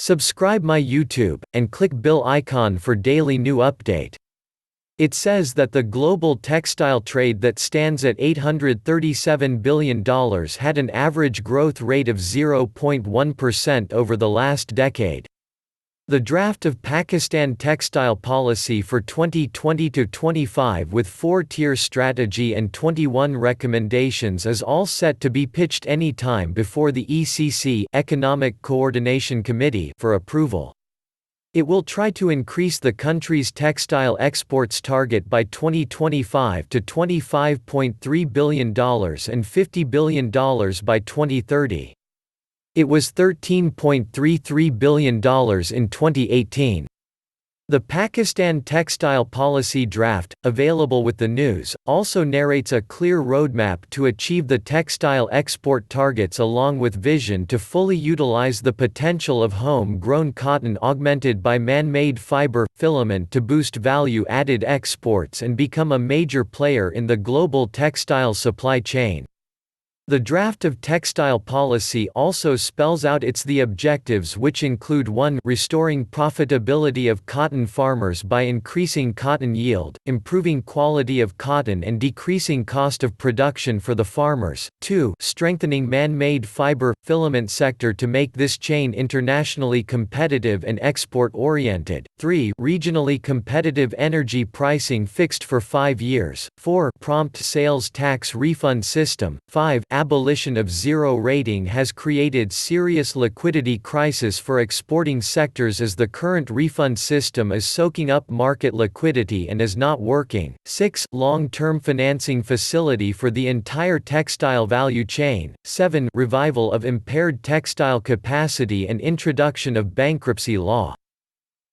Subscribe my YouTube, and click bell icon for daily new update. It says that the global textile trade that stands at $837 billion had an average growth rate of 0.1% over the last decade. The draft of Pakistan Textile Policy for 2020-25 with 4-tier strategy and 21 recommendations is all set to be pitched any time before the ECC Economic Coordination Committee for approval. It will try to increase the country's textile exports target by 2025 to $25.3 billion and $50 billion by 2030. It was $13.33 billion in 2018. The Pakistan Textile Policy draft, available with the news, also narrates a clear roadmap to achieve the textile export targets along with vision to fully utilize the potential of home-grown cotton augmented by man-made fiber, filament to boost value-added exports and become a major player in the global textile supply chain. The draft of textile policy also spells out the objectives, which include 1. Restoring profitability of cotton farmers by increasing cotton yield, improving quality of cotton and decreasing cost of production for the farmers. 2. Strengthening man-made fiber, filament sector to make this chain internationally competitive and export-oriented. 3. Regionally competitive energy pricing fixed for 5 years. 4. Prompt sales tax refund system. 5. Abolition of zero rating has created serious liquidity crisis for exporting sectors as the current refund system is soaking up market liquidity and is not working. 6. Long-term financing facility for the entire textile value chain. 7. Revival of impaired textile capacity and introduction of bankruptcy law.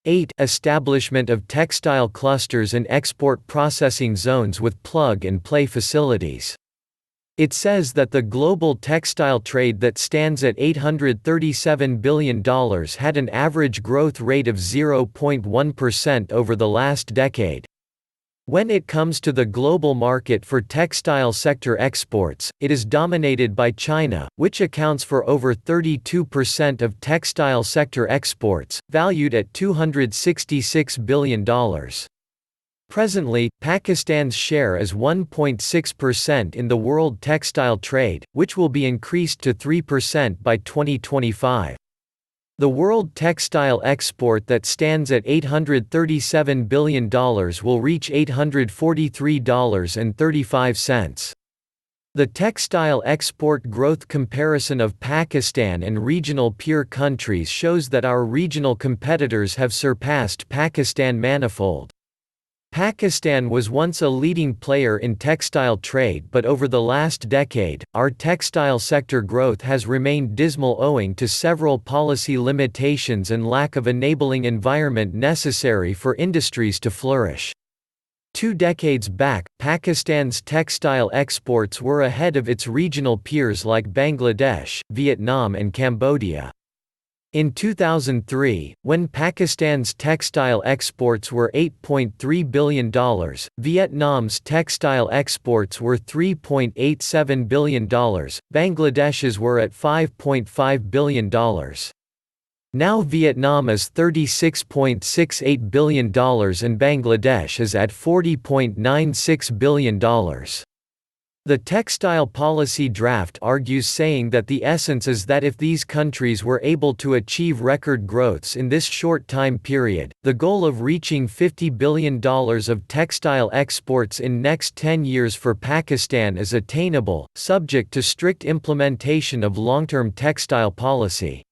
8. Establishment of textile clusters and export processing zones with plug-and-play facilities. It says that the global textile trade that stands at $837 billion had an average growth rate of 0.1% over the last decade. When it comes to the global market for textile sector exports, it is dominated by China, which accounts for over 32% of textile sector exports, valued at $266 billion. Presently, Pakistan's share is 1.6% in the world textile trade, which will be increased to 3% by 2025. The world textile export that stands at $837 billion will reach $843.35. The textile export growth comparison of Pakistan and regional peer countries shows that our regional competitors have surpassed Pakistan manifold. Pakistan was once a leading player in textile trade, but over the last decade, our textile sector growth has remained dismal owing to several policy limitations and lack of enabling environment necessary for industries to flourish. 2 decades back, Pakistan's textile exports were ahead of its regional peers like Bangladesh, Vietnam and Cambodia. In 2003, when Pakistan's textile exports were $8.3 billion, Vietnam's textile exports were $3.87 billion, Bangladesh's were at $5.5 billion. Now Vietnam is $36.68 billion and Bangladesh is at $40.96 billion. The textile policy draft argues, saying that the essence is that if these countries were able to achieve record growths in this short time period, the goal of reaching $50 billion of textile exports in next 10 years for Pakistan is attainable, subject to strict implementation of long-term textile policy.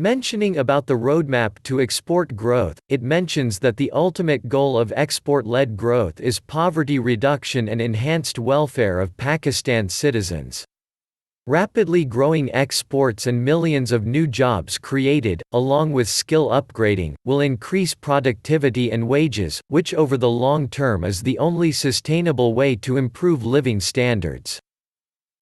Mentioning about the roadmap to export growth, it mentions that the ultimate goal of export-led growth is poverty reduction and enhanced welfare of Pakistan's citizens. Rapidly growing exports and millions of new jobs created, along with skill upgrading, will increase productivity and wages, which over the long term is the only sustainable way to improve living standards.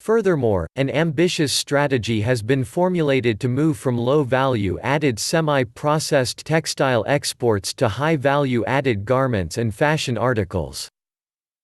Furthermore, an ambitious strategy has been formulated to move from low-value-added semi-processed textile exports to high-value-added garments and fashion articles.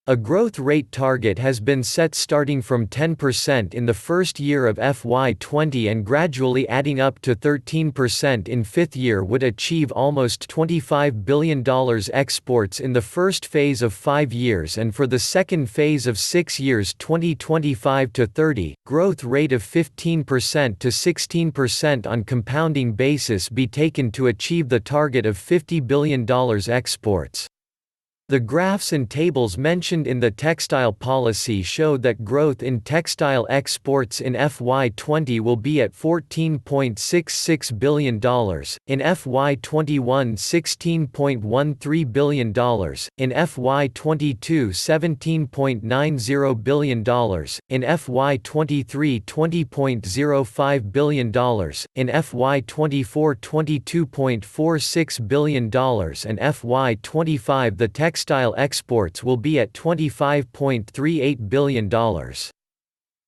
A growth rate target has been set starting from 10% in the first year of FY20 and gradually adding up to 13% in fifth year would achieve almost $25 billion exports in the first phase of 5 years, and for the second phase of 6 years 2025 to 30, growth rate of 15% to 16% on compounding basis be taken to achieve the target of $50 billion exports. The graphs and tables mentioned in the textile policy show that growth in textile exports in FY20 will be at $14.66 billion, in FY21 $16.13 billion, in FY22 $17.90 billion, in FY23 $20.05 billion, in FY24 $22.46 billion, and FY25 the textile exports will be at $25.38 billion.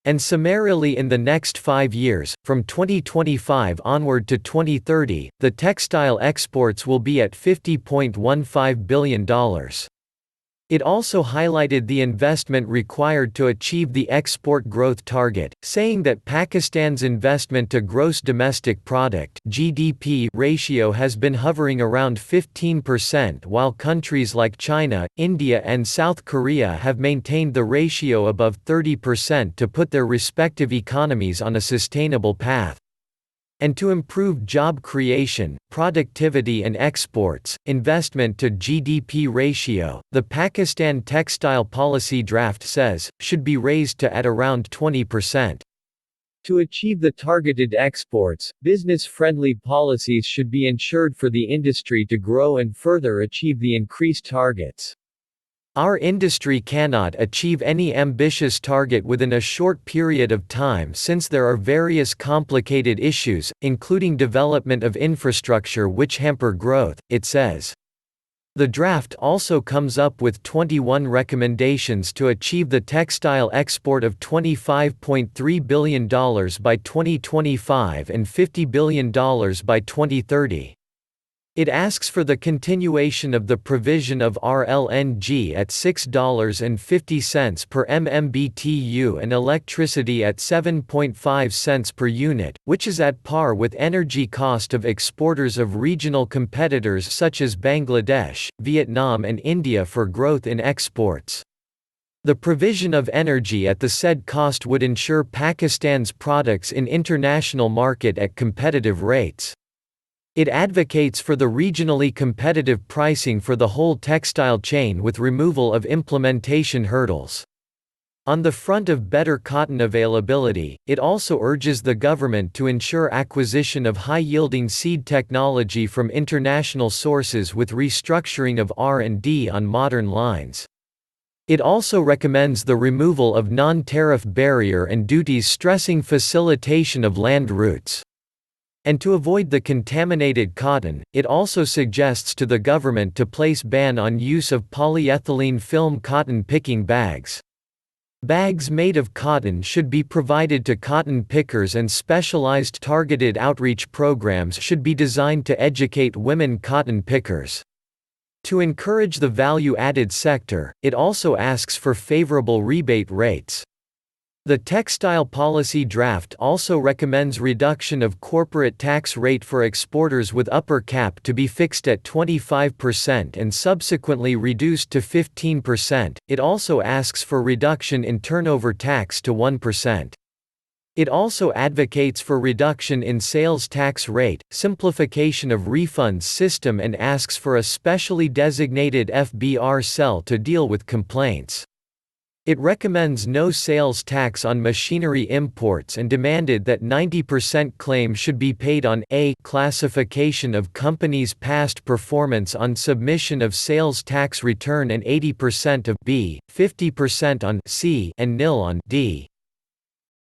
And summarily in the next 5 years, from 2025 onward to 2030, the textile exports will be at $50.15 billion. It also highlighted the investment required to achieve the export growth target, saying that Pakistan's investment to gross domestic product (GDP) ratio has been hovering around 15%, while countries like China, India and South Korea have maintained the ratio above 30% to put their respective economies on a sustainable path. And to improve job creation, productivity and exports, investment to GDP ratio, the Pakistan Textile Policy draft says, should be raised to at around 20%. To achieve the targeted exports, business-friendly policies should be ensured for the industry to grow and further achieve the increased targets. Our industry cannot achieve any ambitious target within a short period of time since there are various complicated issues, including development of infrastructure which hamper growth, it says. The draft also comes up with 21 recommendations to achieve the textile export of $25.3 billion by 2025 and $50 billion by 2030. It asks for the continuation of the provision of RLNG at $6.50 per MMBTU and electricity at 7.5 cents per unit, which is at par with energy cost of exporters of regional competitors such as Bangladesh, Vietnam and India for growth in exports. The provision of energy at the said cost would ensure Pakistan's products in international market at competitive rates. It advocates for the regionally competitive pricing for the whole textile chain with removal of implementation hurdles. On the front of better cotton availability, it also urges the government to ensure acquisition of high-yielding seed technology from international sources with restructuring of R&D on modern lines. It also recommends the removal of non-tariff barrier and duties, stressing facilitation of land routes. And to avoid the contaminated cotton, it also suggests to the government to place ban on use of polyethylene film cotton picking bags. Bags made of cotton should be provided to cotton pickers, and specialized targeted outreach programs should be designed to educate women cotton pickers. To encourage the value-added sector, it also asks for favorable rebate rates. The textile policy draft also recommends reduction of corporate tax rate for exporters with upper cap to be fixed at 25% and subsequently reduced to 15%. It also asks for reduction in turnover tax to 1%. It also advocates for reduction in sales tax rate, simplification of refunds system, and asks for a specially designated FBR cell to deal with complaints. It recommends no sales tax on machinery imports and demanded that 90% claim should be paid on A classification of companies' past performance on submission of sales tax return and 80% of B, 50% on C, and nil on D.